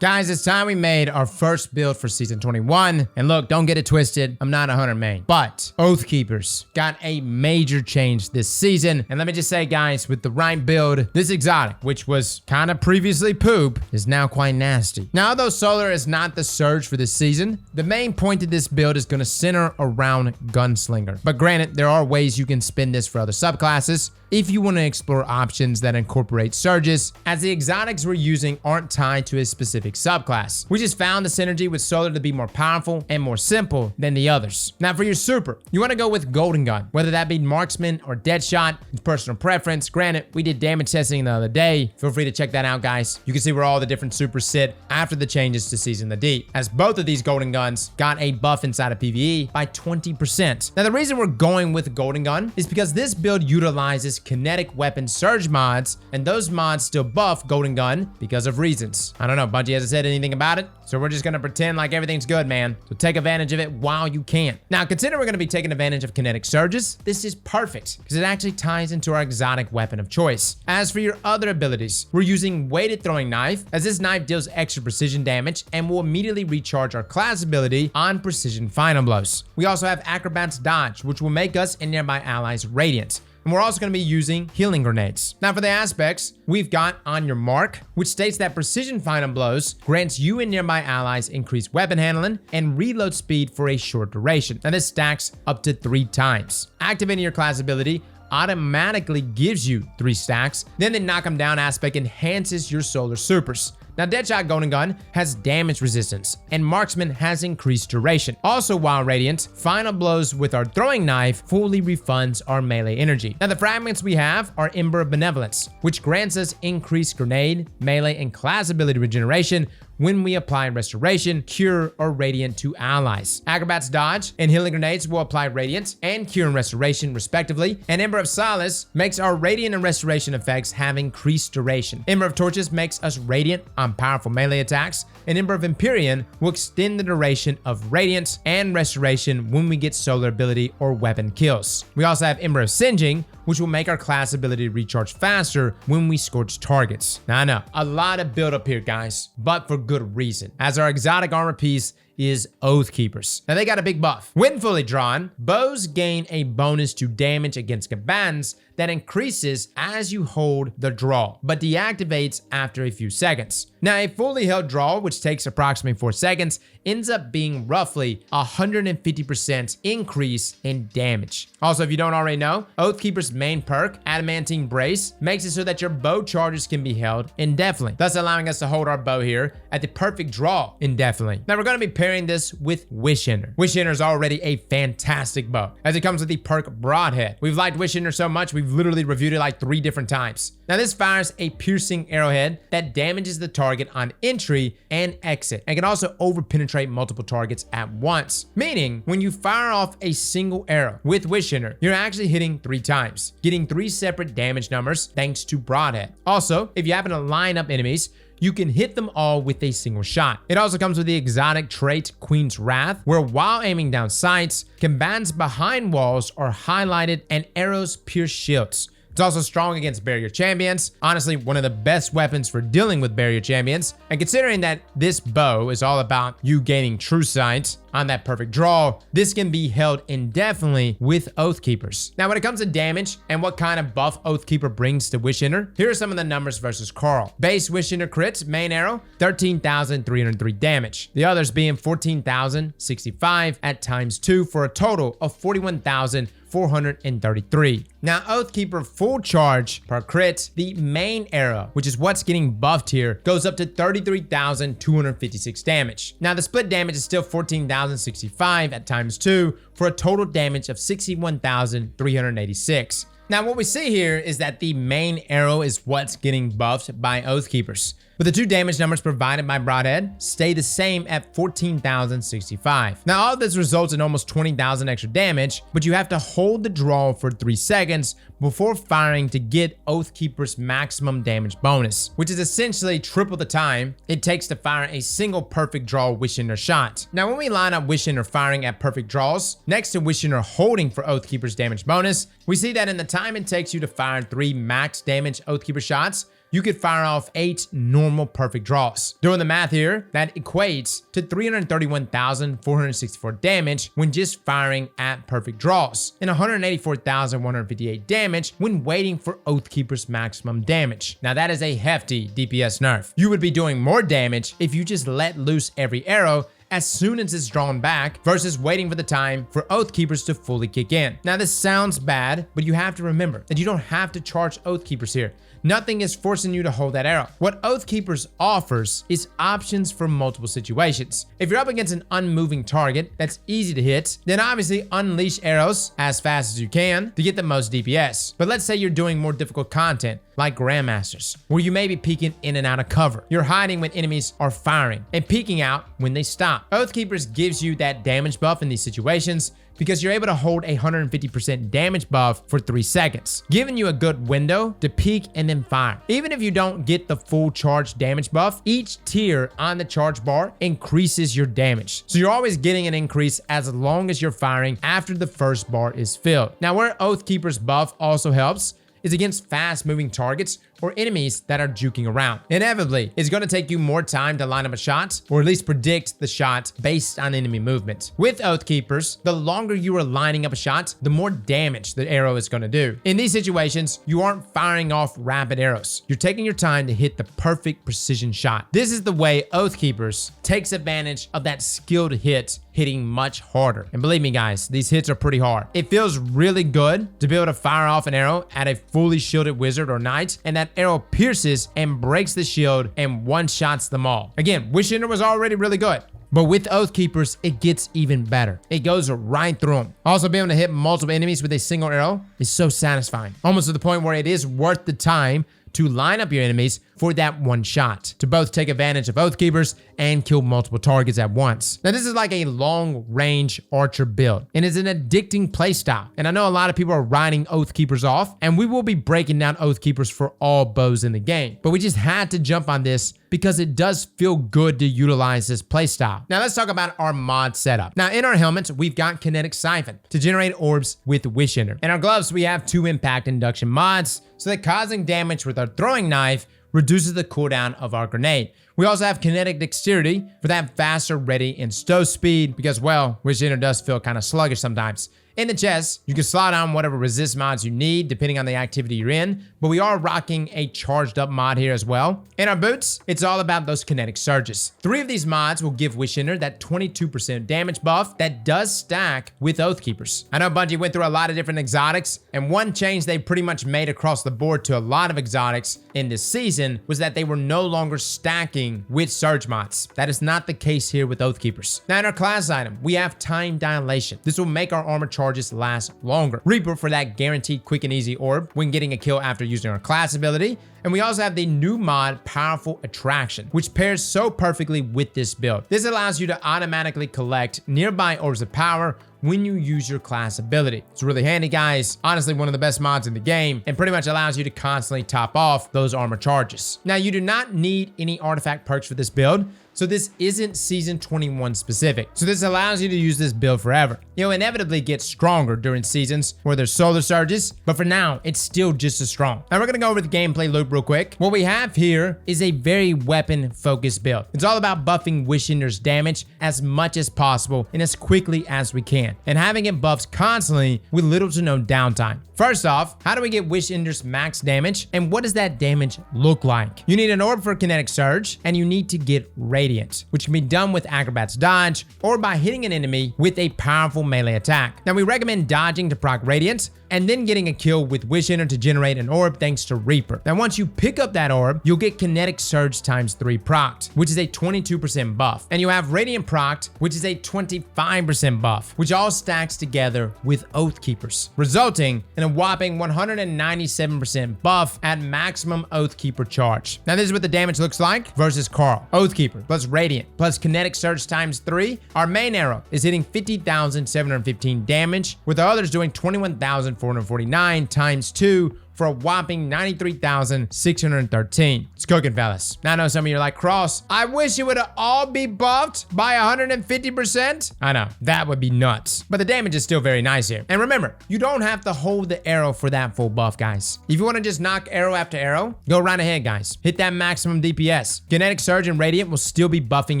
Guys, it's time we made our first build for Season 21. And look, don't get it twisted, I'm not a hunter main. But Oathkeepers got a major change this season. And let me just say, guys, with the right build, this exotic, which was kind of previously poop, is now quite nasty. Now, although Solar is not the surge for this season, the main point of this build is going to center around Gunslinger. But granted, there are ways you can spin this for other subclasses if you want to explore options that incorporate surges, as the exotics we're using aren't tied to a specific subclass. We just found the synergy with Solar to be more powerful and more simple than the others. Now for your super, you want to go with Golden Gun, whether that be Marksman or Deadshot. It's personal preference. Granted, we did damage testing the other day. Feel free to check that out, guys. You can see where all the different supers sit after the changes to Season the Deep, as both of these Golden Guns got a buff inside of PvE by 20%. Now the reason we're going with Golden Gun is because this build utilizes kinetic weapon surge mods, and those mods still buff Golden Gun because of reasons. I don't know, Bungie hasn't said anything about it, so we're just gonna pretend like everything's good, man. So take advantage of it while you can. Now, consider we're gonna be taking advantage of kinetic surges. This is perfect because it actually ties into our exotic weapon of choice. As for your other abilities, we're using weighted throwing knife, as this knife deals extra precision damage and will immediately recharge our class ability on precision final blows. We also have Acrobat's Dodge, which will make us and nearby allies radiant. And we're also going to be using healing grenades. Now for the aspects, we've got On Your Mark, which states that precision final blows grants you and nearby allies increased weapon handling and reload speed for a short duration. Now this stacks up to 3 times. Activating your class ability automatically gives you 3 stacks. Then the knock 'em down aspect enhances your solar supers. Now, Deadshot Golden Gun has damage resistance, and Marksman has increased duration. Also, while Radiant, Final Blows with our throwing knife fully refunds our melee energy. Now, the fragments we have are Ember of Benevolence, which grants us increased grenade, melee, and class ability regeneration when we apply Restoration, Cure, or Radiant to allies. Acrobat's Dodge and Healing Grenades will apply Radiant and Cure and Restoration respectively, and Ember of Solace makes our Radiant and Restoration effects have increased duration. Ember of Torches makes us Radiant on powerful melee attacks, and Ember of Empyrean will extend the duration of Radiance and Restoration when we get solar ability or weapon kills. We also have Ember of Singeing, which will make our class ability recharge faster when we scorch targets. Now I know, a lot of build up here, guys, but for good reason, as our exotic armor piece is Oathkeepers. Now they got a big buff. When fully drawn, bows gain a bonus to damage against combatants that increases as you hold the draw, but deactivates after a few seconds. Now a fully held draw, which takes approximately 4 seconds, ends up being roughly 150% increase in damage. Also, if you don't already know, Oathkeeper's main perk, Adamantine Brace, makes it so that your bow charges can be held indefinitely, thus allowing us to hold our bow here at the perfect draw indefinitely. Now we're going to be pairing this with Wishender. Wishender is already a fantastic bow, as it comes with the perk Broadhead. We've liked Wishender so much, we've literally reviewed it like 3 different times. Now this fires a piercing arrowhead that damages the target on entry and exit, and can also over-penetrate multiple targets at once. Meaning, when you fire off a single arrow with Wishender, you're actually hitting 3 times, getting 3 separate damage numbers thanks to Broadhead. Also, if you happen to line up enemies, you can hit them all with a single shot. It also comes with the exotic trait Queen's Wrath, where while aiming down sights, combatants behind walls are highlighted and arrows pierce shields. It's also strong against barrier champions. Honestly, one of the best weapons for dealing with barrier champions. And considering that this bow is all about you gaining true sight on that perfect draw, this can be held indefinitely with Oathkeepers. Now, when it comes to damage and what kind of buff Oathkeeper brings to Wishender, here are some of the numbers versus Carl. Base Wishender crits, main arrow, 13,303 damage. The others being 14,065 at ×2 for a total of 41,433. Now, Oathkeeper full charge per crit, the main arrow, which is what's getting buffed here, goes up to 33,256 damage. Now, the split damage is still 14,065 at ×2 for a total damage of 61,386. Now, what we see here is that the main arrow is what's getting buffed by Oathkeepers, but the 2 damage numbers provided by Broadhead stay the same at 14,065. Now, all of this results in almost 20,000 extra damage, but you have to hold the draw for 3 seconds before firing to get Oathkeeper's maximum damage bonus, which is essentially triple the time it takes to fire a single perfect draw Wishender shot. Now, when we line up Wishender firing at perfect draws next to Wishender holding for Oathkeeper's damage bonus, we see that in the time it takes you to fire 3 max damage Oathkeeper shots, you could fire off 8 normal perfect draws. Doing the math here, that equates to 331,464 damage when just firing at perfect draws, and 184,158 damage when waiting for Oathkeeper's maximum damage. Now that is a hefty DPS nerf. You would be doing more damage if you just let loose every arrow as soon as it's drawn back versus waiting for the time for Oathkeepers to fully kick in. Now this sounds bad, but you have to remember that you don't have to charge Oathkeepers here. Nothing is forcing you to hold that arrow. What Oathkeepers offers is options for multiple situations. If you're up against an unmoving target that's easy to hit, then obviously unleash arrows as fast as you can to get the most DPS. But let's say you're doing more difficult content, like Grandmasters, where you may be peeking in and out of cover. You're hiding when enemies are firing and peeking out when they stop. Oathkeepers gives you that damage buff in these situations because you're able to hold a 150% damage buff for 3 seconds, giving you a good window to peek and then fire. Even if you don't get the full charge damage buff, each tier on the charge bar increases your damage. So you're always getting an increase as long as you're firing after the first bar is filled. Now where Oathkeeper's buff also helps is against fast-moving targets or enemies that are juking around. Inevitably, it's going to take you more time to line up a shot, or at least predict the shot based on enemy movement. With Oathkeepers, the longer you are lining up a shot, the more damage the arrow is going to do. In these situations, you aren't firing off rapid arrows. You're taking your time to hit the perfect precision shot. This is the way Oathkeepers takes advantage of that skilled hit hitting much harder. And believe me guys, these hits are pretty hard. It feels really good to be able to fire off an arrow at a fully shielded wizard or knight, and that arrow pierces and breaks the shield and one-shots them all. Again, Wishender was already really good, but with Oathkeepers, it gets even better. It goes right through them. Also, being able to hit multiple enemies with a single arrow is so satisfying, almost to the point where it is worth the time to line up your enemies for that one shot, to both take advantage of Oathkeepers and kill multiple targets at once. Now this is like a long-range archer build, and it's an addicting playstyle. And I know a lot of people are writing Oathkeepers off, and we will be breaking down Oathkeepers for all bows in the game. But we just had to jump on this because it does feel good to utilize this playstyle. Now let's talk about our mod setup. Now in our helmets, we've got Kinetic Siphon to generate orbs with Wishender. In our gloves, we have 2 impact induction mods, so that causing damage with our throwing knife reduces the cooldown of our grenade. We also have Kinetic Dexterity for that faster ready and stow speed because, well, Wishender does feel kind of sluggish sometimes. In the chest, you can slot on whatever resist mods you need depending on the activity you're in, but we are rocking a charged up mod here as well. In our boots, it's all about those kinetic surges. 3 of these mods will give Wishender that 22% damage buff that does stack with Oathkeepers. I know Bungie went through a lot of different exotics, and one change they pretty much made across the board to a lot of exotics in this season was that they were no longer stacking with surge mods. That is not the case here with Oathkeepers. Now in our class item, we have Time Dilation. This will make our armor charges last longer. Reaper for that guaranteed quick and easy orb when getting a kill after using our class ability. And we also have the new mod, Powerful Attraction, which pairs so perfectly with this build. This allows you to automatically collect nearby orbs of power when you use your class ability. It's really handy, guys. Honestly, one of the best mods in the game, and pretty much allows you to constantly top off those armor charges. Now, you do not need any artifact perks for this build, so this isn't season 21 specific. So this allows you to use this build forever. You'll inevitably get stronger during seasons where there's solar surges, but for now, it's still just as strong. Now we're gonna go over the gameplay loop real quick. What we have here is a very weapon-focused build. It's all about buffing Wishender's damage as much as possible and as quickly as we can, and having it buffed constantly with little to no downtime. First off, how do we get Wishender's max damage, and what does that damage look like? You need an orb for Kinetic Surge, and you need to get Radiant, which can be done with Acrobat's Dodge or by hitting an enemy with a powerful melee attack. Now we recommend dodging to proc Radiant, and then getting a kill with Wishender to generate an orb thanks to Reaper. Now once you pick up that orb, you'll get Kinetic Surge times 3 procced, which is a 22% buff. And you have Radiant procced, which is a 25% buff, which all stacks together with Oathkeepers, resulting in a whopping 197% buff at maximum Oathkeeper charge. Now this is what the damage looks like versus Carl. Oathkeeper plus Radiant plus Kinetic Surge times 3. Our main arrow is hitting 50,715 damage, with the others doing 21,449 times 2 for a whopping 93,613. It's cooking, fellas. Now I know some of you are like, Cross, I wish it would all be buffed by 150%. I know, that would be nuts. But the damage is still very nice here. And remember, you don't have to hold the arrow for that full buff, guys. If you want to just knock arrow after arrow, go right ahead, guys. Hit that maximum DPS. Kinetic Surge and Radiant will still be buffing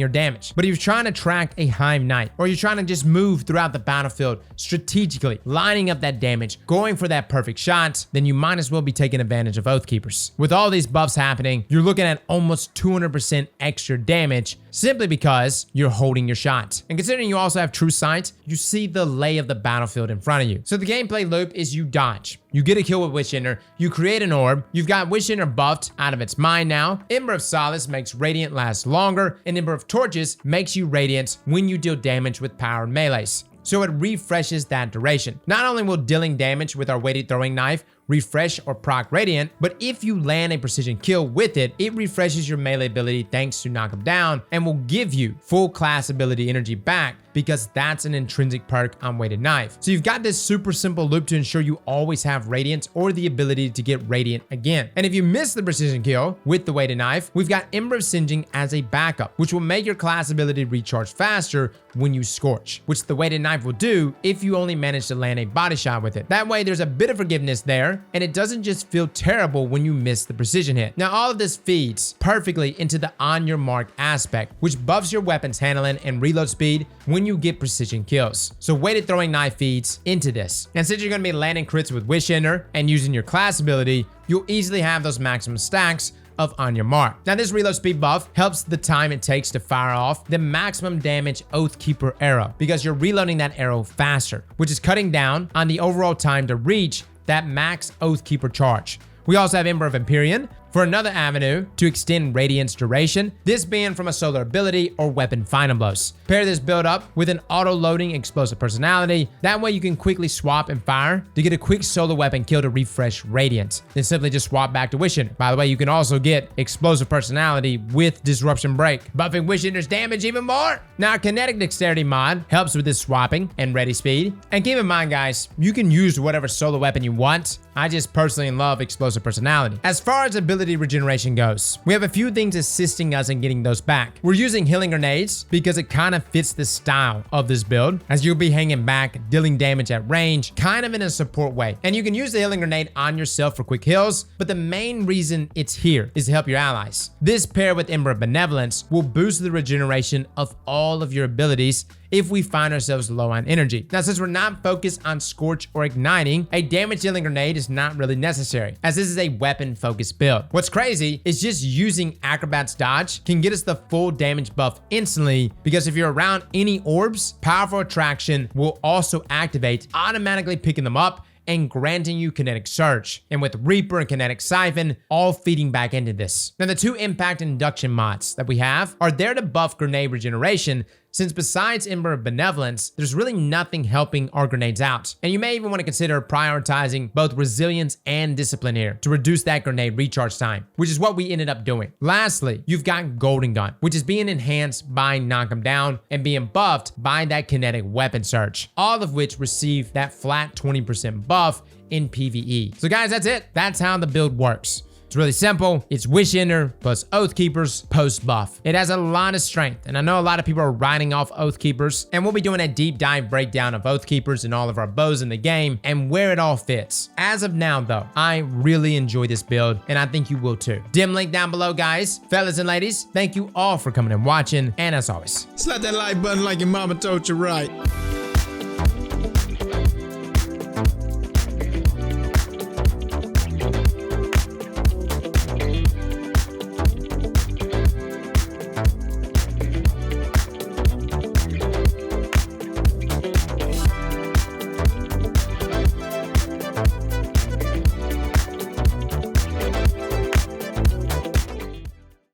your damage. But if you're trying to track a Hive Knight, or you're trying to just move throughout the battlefield strategically, lining up that damage, going for that perfect shot, then you might as well be taking advantage of Oathkeepers. With all these buffs happening, you're looking at almost 200% extra damage simply because you're holding your shot. And considering you also have True Sight, you see the lay of the battlefield in front of you. So the gameplay loop is you dodge. You get a kill with Wishender, you create an orb, you've got Wishender buffed out of its mind now, Ember of Solace makes Radiant last longer, and Ember of Torches makes you Radiant when you deal damage with powered melees. So it refreshes that duration. Not only will dealing damage with our weighted throwing knife refresh or proc Radiant, but if you land a precision kill with it, it refreshes your melee ability thanks to knock 'em down and will give you full class ability energy back because that's an intrinsic perk on weighted knife. So you've got this super simple loop to ensure you always have Radiance or the ability to get Radiant again. And if you miss the precision kill with the weighted knife, we've got Ember of Singeing as a backup, which will make your class ability recharge faster when you scorch, which the weighted knife will do if you only manage to land a body shot with it. That way there's a bit of forgiveness there, and it doesn't just feel terrible when you miss the precision hit. Now all of this feeds perfectly into the on your mark aspect, which buffs your weapon's handling and reload speed when you get precision kills. So weighted throwing knife feeds into this. And since you're going to be landing crits with Wishender and using your class ability, you'll easily have those maximum stacks of on your mark. Now this reload speed buff helps the time it takes to fire off the maximum damage Oathkeeper arrow because you're reloading that arrow faster, which is cutting down on the overall time to reach that max Oathkeeper charge. We also have Ember of Empyrean for another avenue to extend Radiant's duration, this being from a solar ability or weapon final blows. Pair this build up with an auto-loading explosive personality. That way you can quickly swap and fire to get a quick solo weapon kill to refresh Radiant. Then simply just swap back to Wishender. By the way, you can also get explosive personality with Disruption Break, buffing Wishender's damage even more. Now, Kinetic Dexterity mod helps with this swapping and ready speed. And keep in mind, guys, you can use whatever solo weapon you want. I just personally love explosive personality. As far as ability regeneration goes, we have a few things assisting us in getting those back. We're using healing grenades because it kind of fits the style of this build, as you'll be hanging back, dealing damage at range, kind of in a support way. And you can use the healing grenade on yourself for quick heals, but the main reason it's here is to help your allies. This paired with Ember of Benevolence will boost the regeneration of all of your abilities if we find ourselves low on energy. Now, since we're not focused on Scorch or Igniting, a damage dealing grenade is not really necessary, as this is a weapon focused build. What's crazy is just using Acrobat's dodge can get us the full damage buff instantly, because if you're around any orbs, Powerful Attraction will also activate, automatically picking them up and granting you Kinetic Surge, and with Reaper and Kinetic Siphon all feeding back into this. Now, the two impact induction mods that we have are there to buff grenade regeneration, since besides Ember of Benevolence, there's really nothing helping our grenades out. And you may even want to consider prioritizing both resilience and discipline here to reduce that grenade recharge time, which is what we ended up doing. Lastly, you've got Golden Gun, which is being enhanced by Knock 'em Down and being buffed by that Kinetic Weapon Surge, all of which receive that flat 20% buff in PvE. So guys, that's it. That's how the build works. It's really simple. It's Wishender plus Oathkeepers post buff. It has a lot of strength, and I know a lot of people are writing off Oathkeepers, and we'll be doing a deep dive breakdown of Oathkeepers and all of our bows in the game and where it all fits. As of now though, I really enjoy this build, and I think you will too. Dim link down below, guys. Fellas and ladies, thank you all for coming and watching, and as always, Slap that like button like your mama told you right.